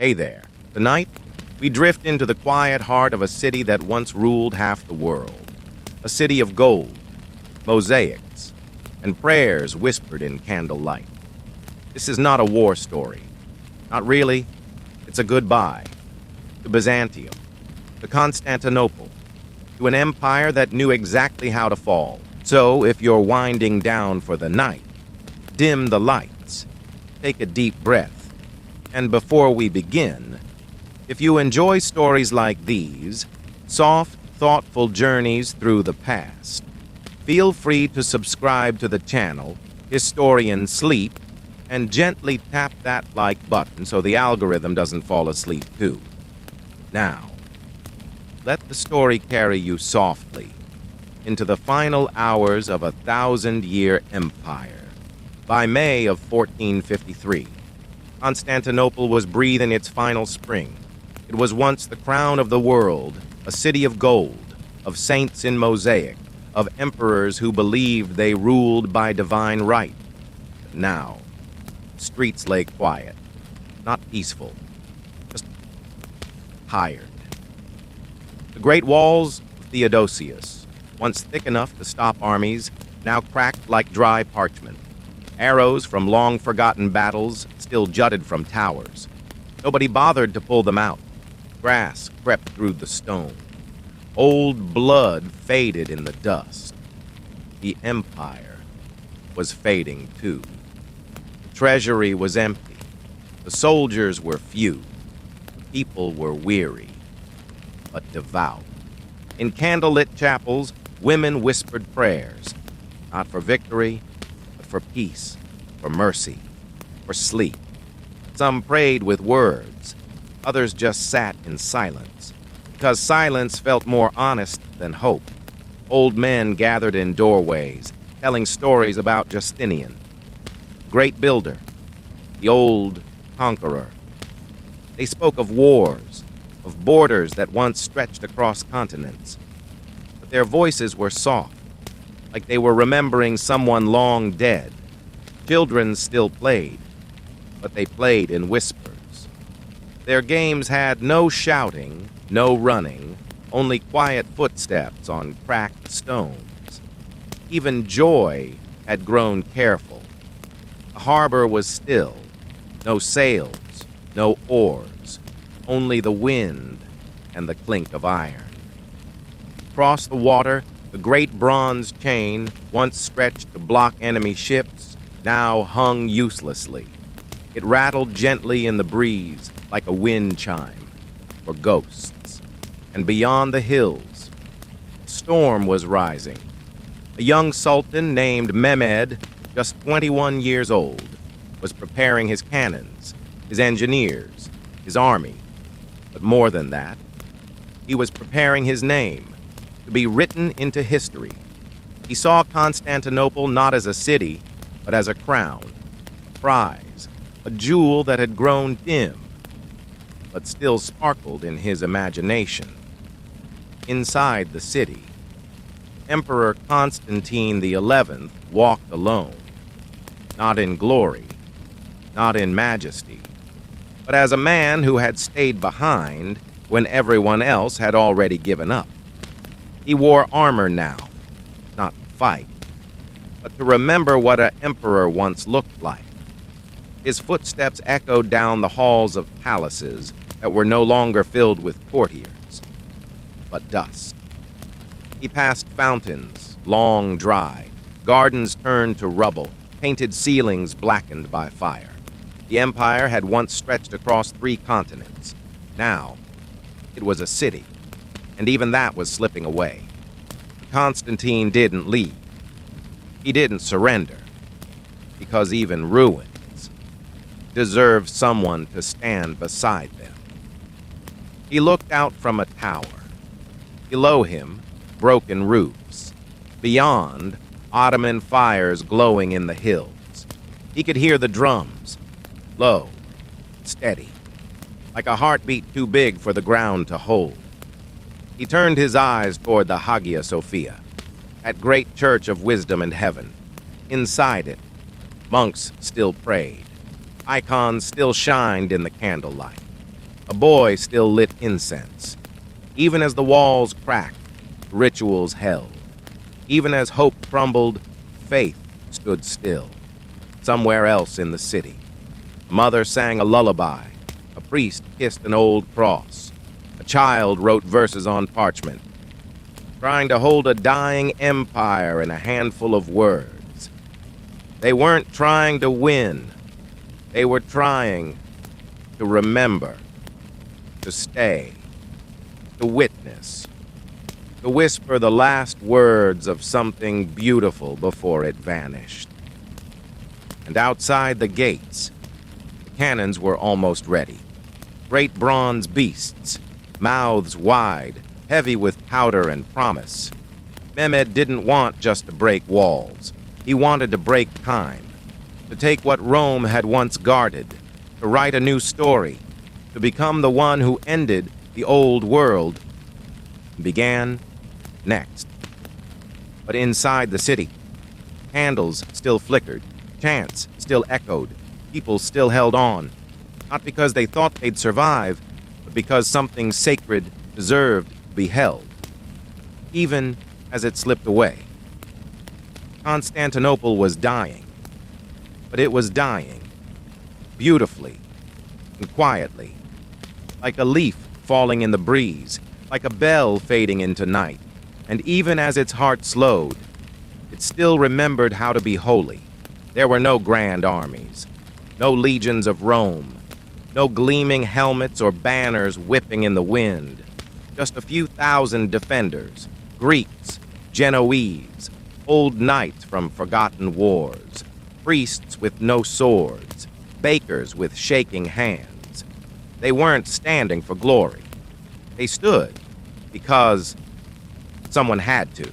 Hey there. Tonight, we drift into the quiet heart of a city that once ruled half the world. A city of gold, mosaics, and prayers whispered in candlelight. This is not a war story. Not really. It's a goodbye to Byzantium, to Constantinople, to an empire that knew exactly how to fall. So, if you're winding down for the night, dim the lights, take a deep breath. And before we begin, if you enjoy stories like these, soft, thoughtful journeys through the past, feel free to subscribe to the channel, Historian Sleep, and gently tap that like button so the algorithm doesn't fall asleep too. Now, let the story carry you softly into the final hours of a 1,000-year empire. By May of 1453, Constantinople was breathing its final spring. It was once the crown of the world, a city of gold, of saints in mosaic, of emperors who believed they ruled by divine right. But now, streets lay quiet, not peaceful, just tired. The great walls of Theodosius, once thick enough to stop armies, now cracked like dry parchment. Arrows from long-forgotten battles still jutted from towers. Nobody bothered to pull them out. Grass crept through the stone. Old blood faded in the dust. The empire was fading too. The treasury was empty. The soldiers were few. The people were weary, but devout. In candlelit chapels, women whispered prayers, not for victory, for peace, for mercy, for sleep. Some prayed with words, others just sat in silence, because silence felt more honest than hope. Old men gathered in doorways, telling stories about Justinian, great builder, the old conqueror. They spoke of wars, of borders that once stretched across continents, but their voices were soft, like they were remembering someone long dead. Children still played, but they played in whispers. Their games had no shouting, no running, only quiet footsteps on cracked stones. Even joy had grown careful. The harbor was still, no sails, no oars, only the wind and the clink of iron. Across the water, the great bronze chain, once stretched to block enemy ships, now hung uselessly. It rattled gently in the breeze like a wind chime for ghosts. And beyond the hills, a storm was rising. A young sultan named Mehmed, just 21 years old, was preparing his cannons, his engineers, his army. But more than that, he was preparing his name to be written into history. He saw Constantinople not as a city, but as a crown, a prize, a jewel that had grown dim, but still sparkled in his imagination. Inside the city, Emperor Constantine XI walked alone, not in glory, not in majesty, but as a man who had stayed behind when everyone else had already given up. He wore armor now, not to fight, but to remember what an emperor once looked like. His footsteps echoed down the halls of palaces that were no longer filled with courtiers, but dust. He passed fountains, long dry, gardens turned to rubble, painted ceilings blackened by fire. The empire had once stretched across 3 continents. Now, it was a city, and even that was slipping away. Constantine didn't leave. He didn't surrender, because even ruins deserve someone to stand beside them. He looked out from a tower. Below him, broken roofs. Beyond, Ottoman fires glowing in the hills. He could hear the drums, low, steady, like a heartbeat too big for the ground to hold. He turned his eyes toward the Hagia Sophia, that great church of wisdom and heaven. Inside it, monks still prayed. Icons still shined in the candlelight. A boy still lit incense. Even as the walls cracked, rituals held. Even as hope crumbled, faith stood still. Somewhere else in the city, a mother sang a lullaby. A priest kissed an old cross. A child wrote verses on parchment, trying to hold a dying empire in a handful of words. They weren't trying to win. They were trying to remember, to stay, to witness, to whisper the last words of something beautiful before it vanished. And outside the gates, the cannons were almost ready. Great bronze beasts, mouths wide, heavy with powder and promise. Mehmed didn't want just to break walls. He wanted to break time, to take what Rome had once guarded, to write a new story, to become the one who ended the old world and began next. But inside the city, candles still flickered, chants still echoed, people still held on, not because they thought they'd survive, but because something sacred deserved to be held, even as it slipped away. Constantinople was dying, but it was dying beautifully and quietly, like a leaf falling in the breeze, like a bell fading into night. And even as its heart slowed, it still remembered how to be holy. There were no grand armies, no legions of Rome, no gleaming helmets or banners whipping in the wind, just a few thousand defenders, Greeks, Genoese, old knights from forgotten wars, priests with no swords, bakers with shaking hands. They weren't standing for glory. They stood because someone had to.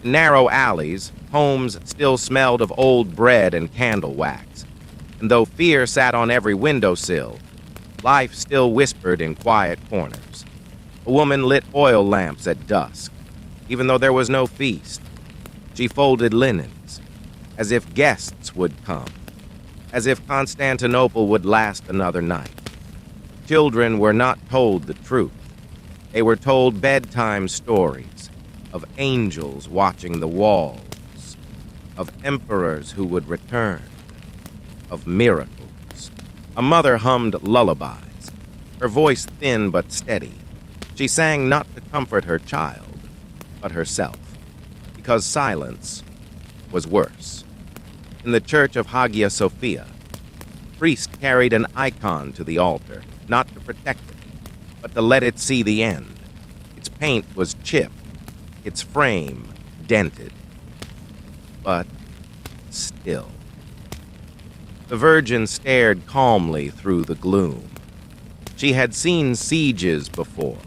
In narrow alleys, homes still smelled of old bread and candle wax. And though fear sat on every windowsill, life still whispered in quiet corners. A woman lit oil lamps at dusk, even though there was no feast. She folded linens, as if guests would come, as if Constantinople would last another night. Children were not told the truth. They were told bedtime stories of angels watching the walls, of emperors who would return, of miracles. A mother hummed lullabies, her voice thin but steady. She sang not to comfort her child, but herself, because silence was worse. In the church of Hagia Sophia, the priest carried an icon to the altar, not to protect it, but to let it see the end. Its paint was chipped, its frame dented. But still. The Virgin stared calmly through the gloom. She had seen sieges before,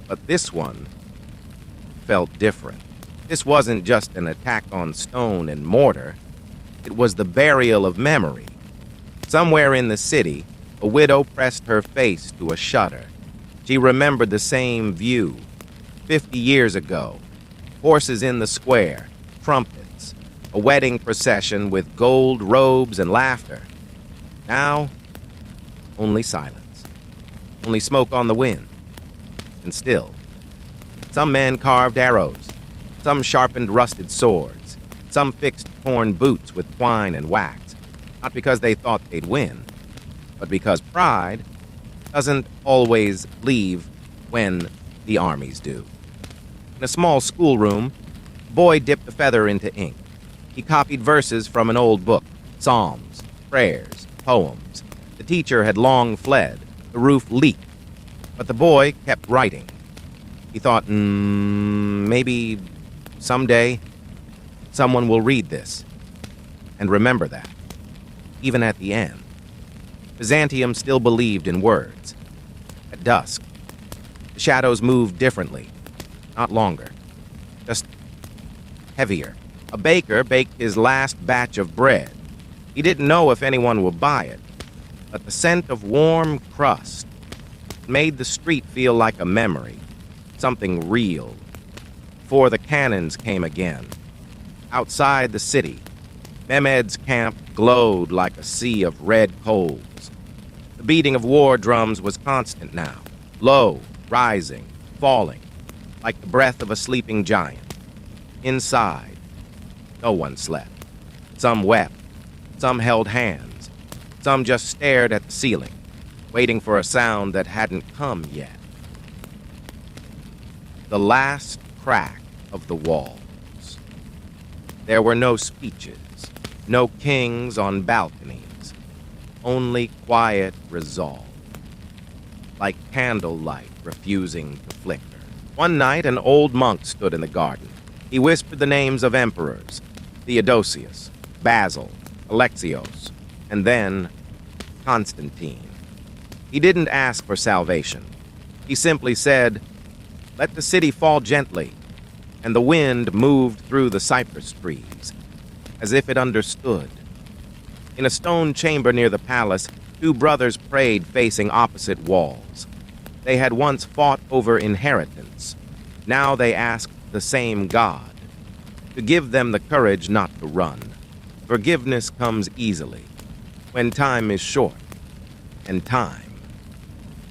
but this one felt different. This wasn't just an attack on stone and mortar. It was the burial of memory. Somewhere in the city, a widow pressed her face to a shutter. She remembered the same view, 50 years ago. Horses in the square, trumpets, a wedding procession with gold robes and laughter. Now, only silence. Only smoke on the wind. And still, some men carved arrows. Some sharpened rusted swords. Some fixed torn boots with twine and wax. Not because they thought they'd win, but because pride doesn't always leave when the armies do. In a small schoolroom, a boy dipped a feather into ink. He copied verses from an old book, psalms, prayers, poems. The teacher had long fled. The roof leaked. But the boy kept writing. He thought, maybe someday someone will read this and remember that, even at the end. Byzantium still believed in words. At dusk, the shadows moved differently, not longer, just heavier. A baker baked his last batch of bread. He didn't know if anyone would buy it, but the scent of warm crust made the street feel like a memory, something real. Before the cannons came again, outside the city, Mehmed's camp glowed like a sea of red coals. The beating of war drums was constant now, low, rising, falling, like the breath of a sleeping giant. Inside, no one slept. Some wept, some held hands, some just stared at the ceiling, waiting for a sound that hadn't come yet. The last crack of the walls. There were no speeches, no kings on balconies, only quiet resolve, like candlelight refusing to flicker. One night, an old monk stood in the garden. He whispered the names of emperors, Theodosius, Basil, Alexios, and then Constantine. He didn't ask for salvation. He simply said, "Let the city fall gently," and the wind moved through the cypress trees, as if it understood. In a stone chamber near the palace, two brothers prayed facing opposite walls. They had once fought over inheritance. Now they asked the same God to give them the courage not to run. Forgiveness comes easily when time is short, and time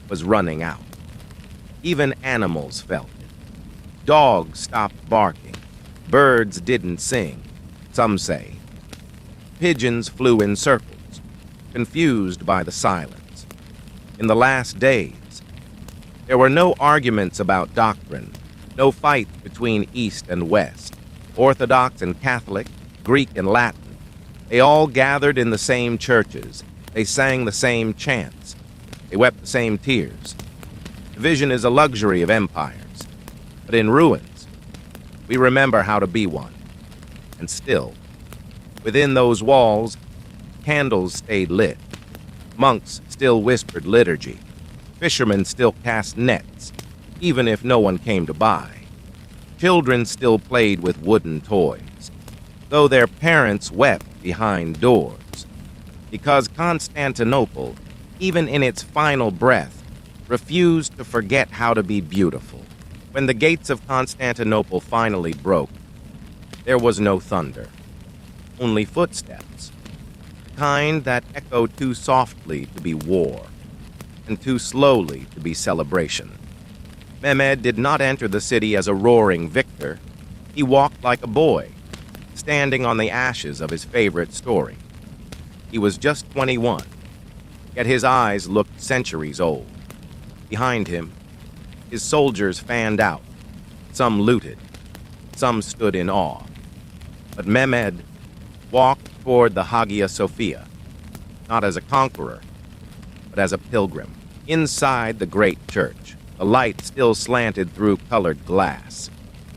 was running out. Even animals felt it. Dogs stopped barking. Birds didn't sing, some say. Pigeons flew in circles, confused by the silence. In the last days, there were no arguments about doctrine, no fight between East and West, Orthodox and Catholic, Greek and Latin. They all gathered in the same churches. They sang the same chants. They wept the same tears. Division is a luxury of empires. But in ruins, we remember how to be one. And still, within those walls, candles stayed lit. Monks still whispered liturgy. Fishermen still cast nets, even if no one came to buy. Children still played with wooden toys, though their parents wept behind doors. Because Constantinople, even in its final breath, refused to forget how to be beautiful. When the gates of Constantinople finally broke, there was no thunder, only footsteps, the kind that echoed too softly to be war, and too slowly to be celebration. Mehmed did not enter the city as a roaring victor. He walked like a boy, standing on the ashes of his favorite story. He was just 21, yet his eyes looked centuries old. Behind him, his soldiers fanned out. Some looted, some stood in awe. But Mehmed walked toward the Hagia Sophia, not as a conqueror, but as a pilgrim. Inside the great church, the light still slanted through colored glass.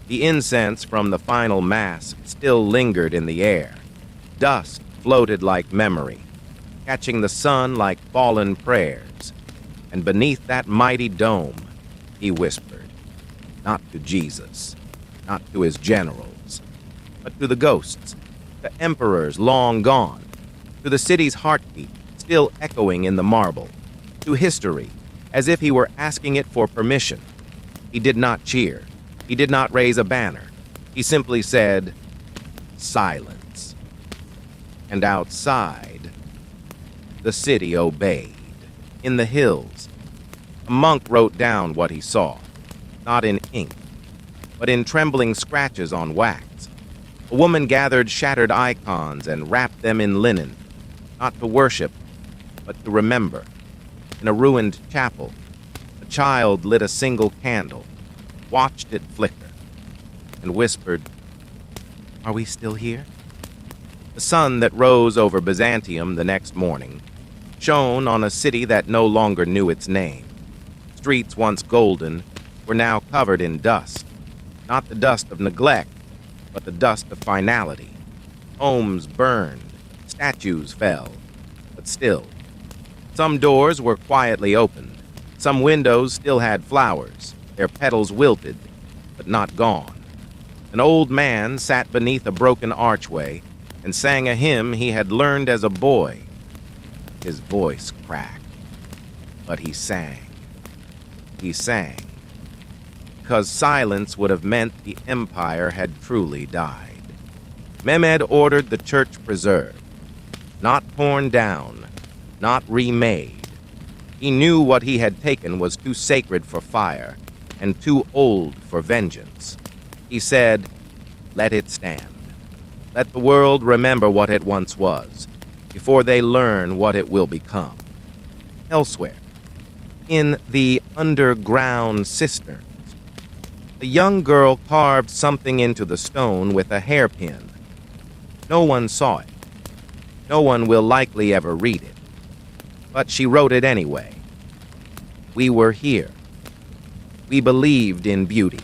The incense from the final mass still lingered in the air. Dust floated like memory, catching the sun like fallen prayers. And beneath that mighty dome, he whispered, not to Jesus, not to his generals, but to the ghosts, the emperors long gone, to the city's heartbeat still echoing in the marble, to history, as if he were asking it for permission. He did not cheer. He did not raise a banner. He simply said, "Silence." And outside, the city obeyed. In the hills, a monk wrote down what he saw, not in ink, but in trembling scratches on wax. A woman gathered shattered icons and wrapped them in linen, not to worship, but to remember. In a ruined chapel, a child lit a single candle, watched it flicker, and whispered, "Are we still here?" The sun that rose over Byzantium the next morning shone on a city that no longer knew its name. Streets once golden were now covered in dust, not the dust of neglect, but the dust of finality. Homes burned, statues fell, but still. Some doors were quietly opened. Some windows still had flowers, their petals wilted, but not gone. An old man sat beneath a broken archway and sang a hymn he had learned as a boy. His voice cracked, but he sang. He sang, because silence would have meant the empire had truly died. Mehmed ordered the church preserved, not torn down, not remade, He knew what he had taken was too sacred for fire and too old for vengeance. He said, "Let it stand. Let the world remember what it once was, before they learn what it will become." Elsewhere, in the underground cisterns, a young girl carved something into the stone with a hairpin. No one saw it. No one will likely ever read it. But she wrote it anyway. "We were here. We believed in beauty."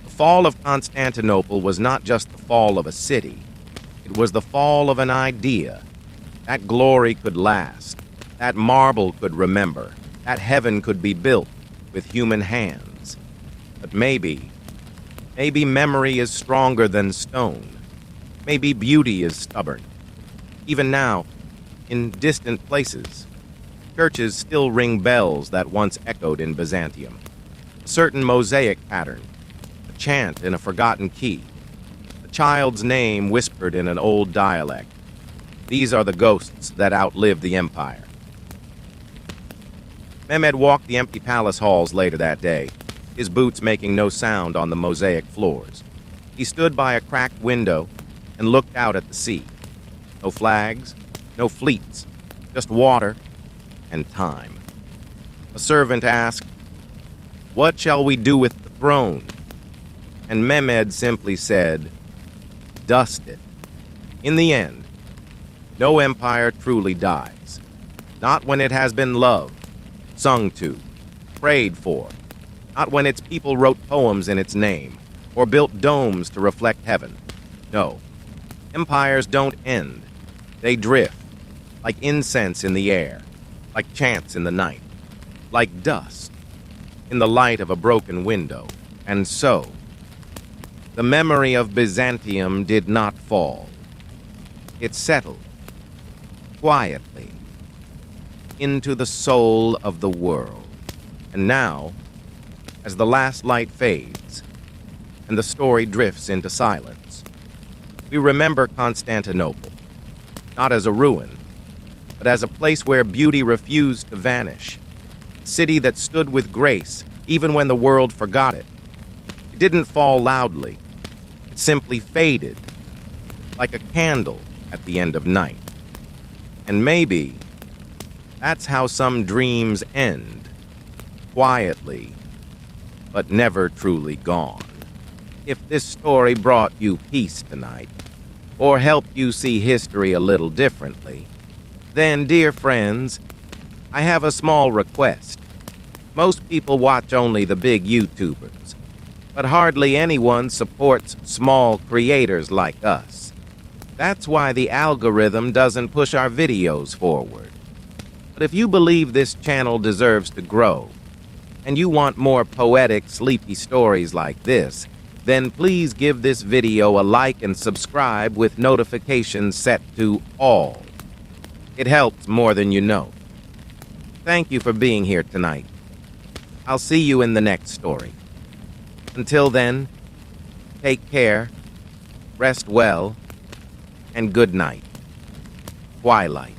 The fall of Constantinople was not just the fall of a city. It was the fall of an idea. That glory could last. That marble could remember. That heaven could be built with human hands. But maybe memory is stronger than stone. Maybe beauty is stubborn. Even now, in distant places, churches still ring bells that once echoed in Byzantium. A certain mosaic pattern, a chant in a forgotten key, a child's name whispered in an old dialect. These are the ghosts that outlived the empire. Mehmed walked the empty palace halls later that day, his boots making no sound on the mosaic floors. He stood by a cracked window and looked out at the sea. No flags, no fleets, just water and time. A servant asked, "What shall we do with the throne?" And Mehmed simply said, "Dust it." In the end, no empire truly dies. Not when it has been loved, sung to, prayed for. Not when its people wrote poems in its name or built domes to reflect heaven. No, empires don't end. They drift, like incense in the air, like chants in the night, like dust in the light of a broken window. And so, the memory of Byzantium did not fall. It settled, quietly, into the soul of the world. And now, as the last light fades and the story drifts into silence, we remember Constantinople, not as a ruin, but as a place where beauty refused to vanish, a city that stood with grace even when the world forgot it. It didn't fall loudly. It simply faded, like a candle at the end of night. And maybe that's how some dreams end, quietly, but never truly gone. If this story brought you peace tonight, or helped you see history a little differently, then, dear friends, I have a small request. Most people watch only the big YouTubers, but hardly anyone supports small creators like us. That's why the algorithm doesn't push our videos forward. But if you believe this channel deserves to grow, and you want more poetic, sleepy stories like this, then please give this video a like and subscribe with notifications set to all. It helps more than you know. Thank you for being here tonight. I'll see you in the next story. Until then, take care, rest well, and good night. Twilight.